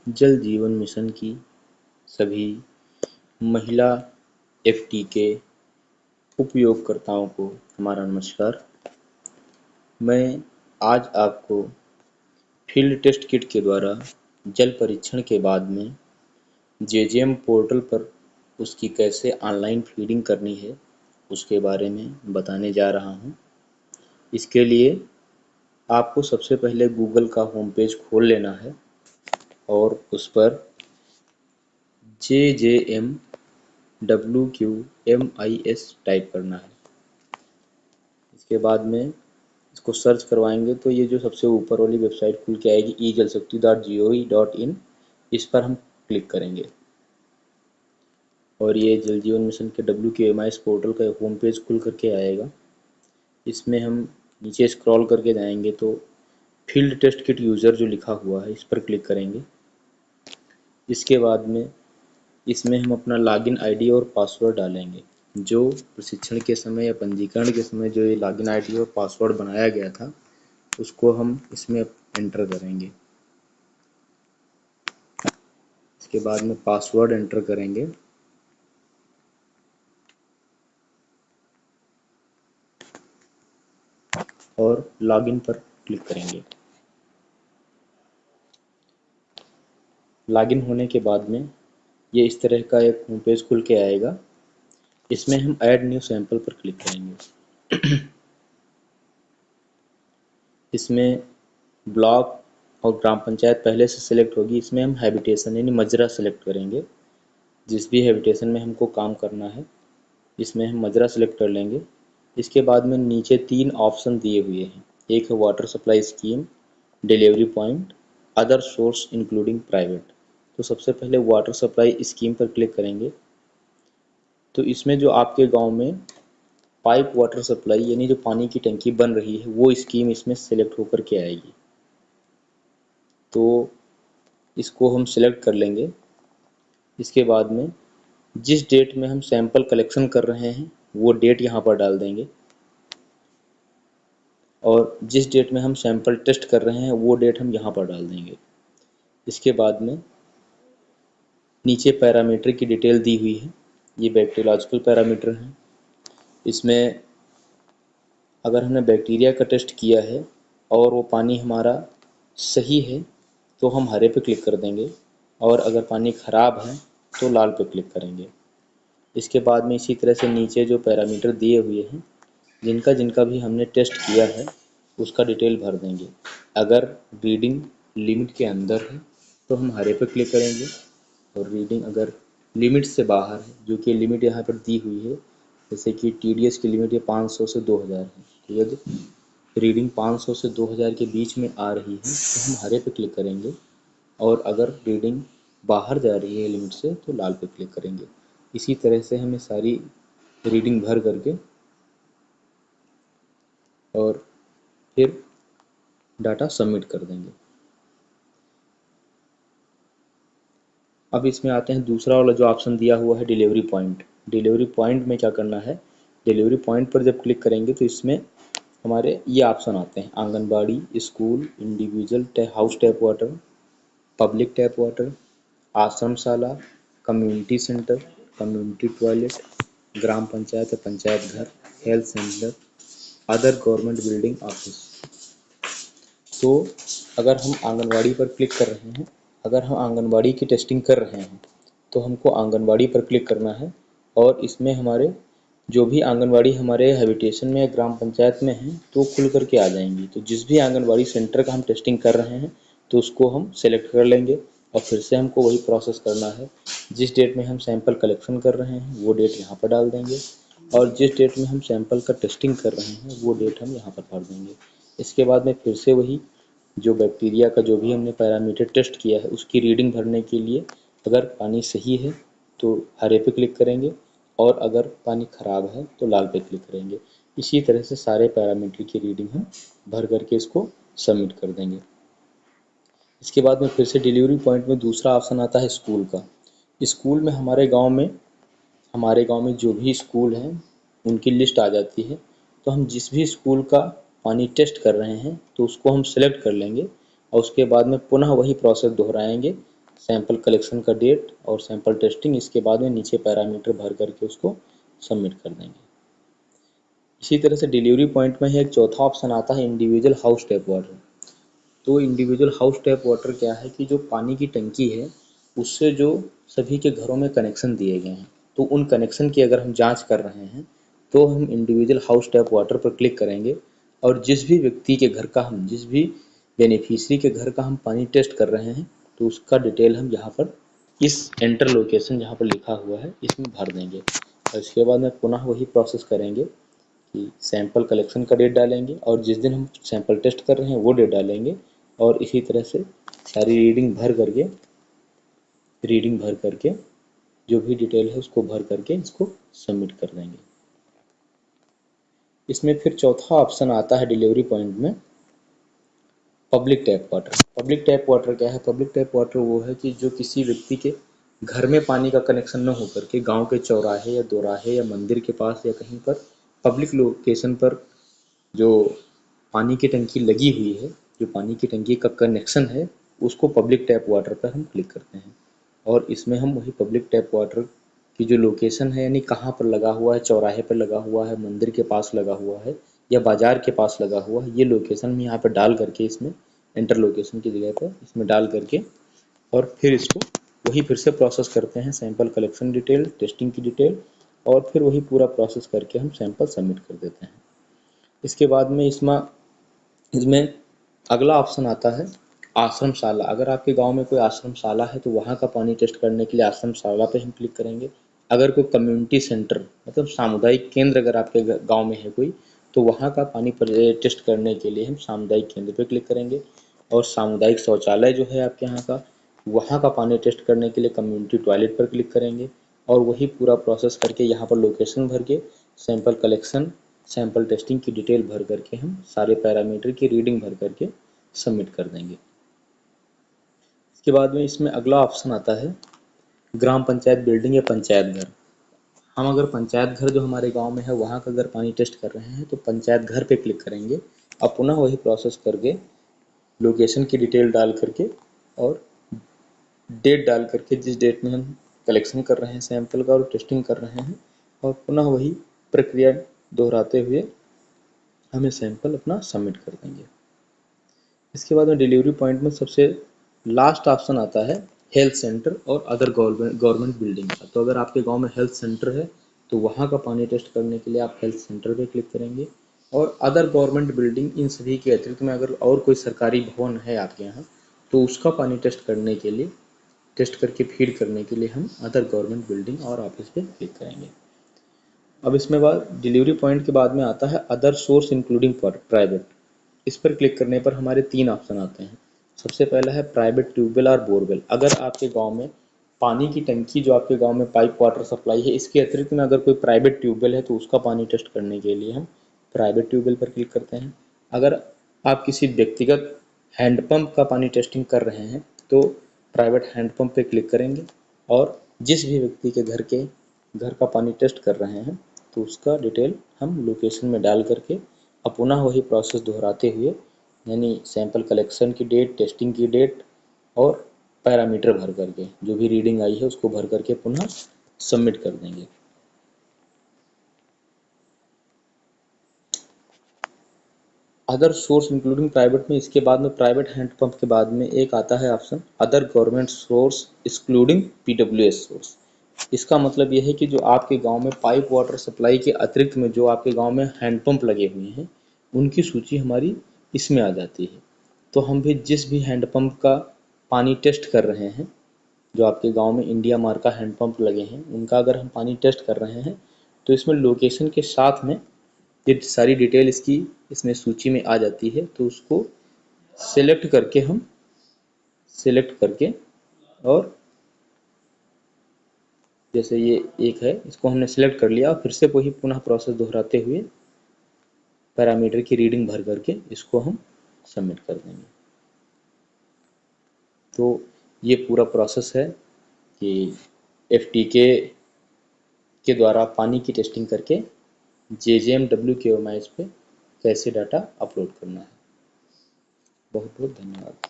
जल जीवन मिशन की सभी महिला एफटीके उपयोगकर्ताओं को हमारा नमस्कार। मैं आज आपको फील्ड टेस्ट किट के द्वारा जल परीक्षण के बाद में जेजेएम पोर्टल पर उसकी कैसे ऑनलाइन फीडिंग करनी है उसके बारे में बताने जा रहा हूं। इसके लिए आपको सबसे पहले गूगल का होम पेज खोल लेना है और उस पर JJMWQMIS टाइप करना है। इसके बाद में इसको सर्च करवाएंगे तो ये जो सबसे ऊपर वाली वेबसाइट खुल के आएगी ejalshakti.gov.in, इस पर हम क्लिक करेंगे और ये जल जीवन मिशन के WQMIS पोर्टल का होम पेज खुल करके आएगा। इसमें हम नीचे स्क्रॉल करके जाएंगे तो फील्ड टेस्ट किट यूज़र जो लिखा हुआ है इस पर क्लिक करेंगे। इसके बाद में इसमें हम अपना लॉगिन आईडी और पासवर्ड डालेंगे। जो प्रशिक्षण के समय या पंजीकरण के समय जो ये लॉगिन आईडी और पासवर्ड बनाया गया था उसको हम इसमें एंटर करेंगे। इसके बाद में पासवर्ड एंटर करेंगे और लॉगिन पर क्लिक करेंगे। लॉगिन होने के बाद में ये इस तरह का एक होम पेज खुल के आएगा। इसमें हम ऐड न्यू सैंपल पर क्लिक करेंगे। इसमें ब्लॉक और ग्राम पंचायत पहले से सिलेक्ट होगी। इसमें हम हैबिटेशन यानी मजरा सेलेक्ट करेंगे। जिस भी हैबिटेशन में हमको काम करना है इसमें हम मजरा सेलेक्ट कर लेंगे। इसके बाद में नीचे 3 ऑप्शन दिए हुए हैं। एक है water supply scheme, delivery point, other source including private. तो सबसे पहले वाटर सप्लाई स्कीम पर क्लिक करेंगे तो इसमें जो आपके गांव में पाइप वाटर सप्लाई यानी जो पानी की टंकी बन रही है वो स्कीम इसमें सेलेक्ट होकर के आएगी। तो इसको हम सेलेक्ट कर लेंगे। इसके बाद में जिस डेट में हम सैंपल कलेक्शन कर रहे हैं वो डेट यहाँ पर डाल देंगे और जिस डेट में हम सैंपल टेस्ट कर रहे हैं वो डेट हम यहाँ पर डाल देंगे। इसके बाद में नीचे पैरामीटर की डिटेल दी हुई है। ये बैक्टीरियोलॉजिकल पैरामीटर हैं। इसमें अगर हमने बैक्टीरिया का टेस्ट किया है और वो पानी हमारा सही है तो हम हरे पे क्लिक कर देंगे और अगर पानी ख़राब है तो लाल पे क्लिक करेंगे। इसके बाद में इसी तरह से नीचे जो पैरामीटर दिए हुए हैं जिनका जिनका भी हमने टेस्ट किया है उसका डिटेल भर देंगे। अगर रीडिंग लिमिट के अंदर है तो हम हरे पे क्लिक करेंगे और रीडिंग अगर लिमिट से बाहर है, जो कि लिमिट यहाँ पर दी हुई है, जैसे कि TDS की लिमिट ये 500 से 2000 है, तो यदि रीडिंग 500 से 2000 के बीच में आ रही है तो हम हरे पे क्लिक करेंगे और अगर रीडिंग बाहर जा रही है लिमिट से तो लाल पे क्लिक करेंगे। इसी तरह से हमें सारी रीडिंग भर करके और फिर डाटा सबमिट कर देंगे। अब इसमें आते हैं दूसरा वाला जो ऑप्शन दिया हुआ है डिलीवरी पॉइंट। डिलीवरी पॉइंट में क्या करना है, डिलीवरी पॉइंट पर जब क्लिक करेंगे तो इसमें हमारे ये ऑप्शन आते हैं: anganwadi, school, individual house tap water, public tap water, आश्रमशाला, कम्युनिटी सेंटर, कम्युनिटी टॉयलेट, ग्राम पंचायत या पंचायत घर, health centre, other government building office. तो अगर हम आंगनबाड़ी पर क्लिक कर रहे हैं, अगर हम आंगनबाड़ी की टेस्टिंग कर रहे हैं तो हमको आंगनबाड़ी पर क्लिक करना है और इसमें हमारे जो भी आंगनबाड़ी हमारे हैबिटेशन में या ग्राम पंचायत में हैं तो खुल करके आ जाएंगी। तो जिस भी आंगनबाड़ी सेंटर का हम टेस्टिंग कर रहे हैं तो उसको हम सेलेक्ट कर लेंगे और फिर से हमको वही प्रोसेस करना है। जिस डेट में हम सैंपल कलेक्शन कर रहे हैं वो डेट यहाँ पर डाल देंगे और जिस डेट में हम सैंपल का टेस्टिंग कर रहे हैं वो डेट हम यहाँ पर भर देंगे। इसके बाद में फिर से वही जो बैक्टीरिया का जो भी हमने पैरामीटर टेस्ट किया है उसकी रीडिंग भरने के लिए अगर पानी सही है तो हरे पे क्लिक करेंगे और अगर पानी ख़राब है तो लाल पे क्लिक करेंगे। इसी तरह से सारे पैरामीटर की रीडिंग हम भर करके इसको सबमिट कर देंगे। इसके बाद में फिर से डिलीवरी पॉइंट में दूसरा ऑप्शन आता है स्कूल का। स्कूल में हमारे गांव में जो भी स्कूल हैं उनकी लिस्ट आ जाती है। तो हम जिस भी स्कूल का पानी टेस्ट कर रहे हैं तो उसको हम सेलेक्ट कर लेंगे और उसके बाद में पुनः वही प्रोसेस दोहराएंगे सैंपल कलेक्शन का डेट और सैंपल टेस्टिंग, इसके बाद में नीचे पैरामीटर भर करके उसको सबमिट कर देंगे। इसी तरह से डिलीवरी पॉइंट में ही एक चौथा ऑप्शन आता है इंडिविजुअल हाउस टैप वाटर। तो इंडिविजुअल हाउस टैप वाटर क्या है कि जो पानी की टंकी है उससे जो सभी के घरों में कनेक्शन दिए गए हैं, तो उन कनेक्शन की अगर हम जांच कर रहे हैं तो हम इंडिविजुअल हाउस टैप वाटर पर क्लिक करेंगे और जिस भी व्यक्ति के घर का हम जिस भी बेनिफिशियरी के घर का हम पानी टेस्ट कर रहे हैं तो उसका डिटेल हम यहाँ पर इस एंटर लोकेशन जहाँ पर लिखा हुआ है इसमें भर देंगे। और इसके बाद में पुनः वही प्रोसेस करेंगे कि सैंपल कलेक्शन का डेट डालेंगे और जिस दिन हम सैंपल टेस्ट कर रहे हैं वो डेट डालेंगे और इसी तरह से सारी रीडिंग भर करके जो भी डिटेल है उसको भर करके इसको सबमिट कर देंगे। इसमें फिर चौथा ऑप्शन आता है डिलीवरी पॉइंट में public tap water. Public tap water क्या है? पब्लिक टैप वाटर वो है कि जो किसी व्यक्ति के घर में पानी का कनेक्शन न होकर के गांव के चौराहे या दोराहे या मंदिर के पास या कहीं पर पब्लिक लोकेशन पर जो पानी की टंकी लगी हुई है, जो पानी की टंकी का कनेक्शन है, उसको पब्लिक टैप वाटर पर हम क्लिक करते हैं और इसमें हम वही पब्लिक टैप वाटर की जो लोकेशन है यानी कहाँ पर लगा हुआ है, चौराहे पर लगा हुआ है, मंदिर के पास लगा हुआ है या बाजार के पास लगा हुआ है, ये लोकेशन हम यहाँ पर डाल करके इसमें एंटर लोकेशन की जगह पर इसमें डाल करके और फिर इसको वही फिर से प्रोसेस करते हैं, सैंपल कलेक्शन डिटेल, टेस्टिंग की डिटेल और फिर वही पूरा प्रोसेस करके हम सैंपल सबमिट कर देते हैं। इसके बाद में इसमें अगला ऑप्शन आता है आश्रमशाला। अगर आपके गांव में कोई आश्रमशाला है तो वहाँ का पानी टेस्ट करने के लिए आश्रमशाला पे हम क्लिक करेंगे। अगर कोई कम्युनिटी सेंटर मतलब सामुदायिक केंद्र अगर आपके गांव में है कोई तो वहाँ का पानी पर टेस्ट करने के लिए हम सामुदायिक केंद्र पे क्लिक करेंगे और सामुदायिक शौचालय जो है आपके यहाँ का वहाँ का पानी टेस्ट करने के लिए कम्युनिटी टॉयलेट पर क्लिक करेंगे और वही पूरा प्रोसेस करके यहाँ पर लोकेशन भर के सैंपल कलेक्शन सैंपल टेस्टिंग की डिटेल भर करके हम सारे पैरामीटर की रीडिंग भर करके सबमिट कर देंगे। इसके बाद में इसमें अगला ऑप्शन आता है ग्राम पंचायत बिल्डिंग या पंचायत घर। हम अगर पंचायत घर जो हमारे गांव में है वहाँ का अगर पानी टेस्ट कर रहे हैं तो पंचायत घर पे क्लिक करेंगे और पुनः वही प्रोसेस करके लोकेशन की डिटेल डाल करके और डेट डाल करके जिस डेट में हम कलेक्शन कर रहे हैं सैंपल का और टेस्टिंग कर रहे हैं और पुनः वही प्रक्रिया दोहराते हुए हमें सैंपल अपना सबमिट कर देंगे। इसके बाद में डिलीवरी पॉइंट में सबसे लास्ट ऑप्शन आता है हेल्थ सेंटर और अदर गवर्नमेंट बिल्डिंग का। तो अगर आपके गांव में हेल्थ सेंटर है तो वहाँ का पानी टेस्ट करने के लिए आप हेल्थ सेंटर पे क्लिक करेंगे और अदर गवर्नमेंट बिल्डिंग इन सभी के अतिरिक्त में अगर और कोई सरकारी भवन है आपके यहाँ तो उसका पानी टेस्ट करने के लिए टेस्ट करके फीड करने के लिए हम अदर गवर्नमेंट बिल्डिंग और ऑफिस पे क्लिक करेंगे। अब इसमें बाद डिलीवरी पॉइंट के बाद में आता है अदर सोर्स इंक्लूडिंग प्राइवेट। इस पर क्लिक करने पर हमारे 3 ऑप्शन आते हैं। सबसे पहला है प्राइवेट ट्यूबवेल और बोरवेल। अगर आपके गांव में पानी की टंकी जो आपके गांव में पाइप वाटर सप्लाई है इसके अतिरिक्त में अगर कोई प्राइवेट ट्यूबवेल है तो उसका पानी टेस्ट करने के लिए हम प्राइवेट ट्यूबवेल पर क्लिक करते हैं। अगर आप किसी व्यक्तिगत हैंडपंप का पानी टेस्टिंग कर रहे हैं तो प्राइवेट हैंडपंप पे क्लिक करेंगे और जिस भी व्यक्ति के घर का पानी टेस्ट कर रहे हैं तो उसका डिटेल हम लोकेशन में डाल करके अब पुनः वही प्रोसेस दोहराते हुए यानी सैंपल कलेक्शन की डेट, टेस्टिंग की डेट और पैरामीटर भर करके जो भी रीडिंग आई है उसको भर करके पुनः सबमिट कर देंगे। अदर सोर्स इंक्लूडिंग प्राइवेट में इसके बाद में प्राइवेट हैंडपंप के बाद में एक आता है option other government source excluding PWS source. इसका मतलब यह है कि जो आपके गांव में पाइप वाटर सप्लाई के अतिरिक्त में जो आपके गांव में हैंडपंप लगे हुए हैं उनकी सूची हमारी इसमें आ जाती है। तो हम भी जिस भी हैंडपंप का पानी टेस्ट कर रहे हैं जो आपके गांव में इंडिया मार्क का हैंडपंप लगे हैं उनका अगर हम पानी टेस्ट कर रहे हैं तो इसमें लोकेशन के साथ में ये सारी डिटेल इसकी इसमें सूची में आ जाती है। तो उसको सेलेक्ट करके और जैसे ये एक है इसको हमने सेलेक्ट कर लिया और फिर से वही पुनः प्रोसेस दोहराते हुए पैरामीटर की रीडिंग भर करके इसको हम सबमिट कर देंगे। तो ये पूरा प्रोसेस है कि एफटीके के द्वारा पानी की टेस्टिंग करके JJMWQMIS पे कैसे डाटा अपलोड करना है। बहुत बहुत धन्यवाद।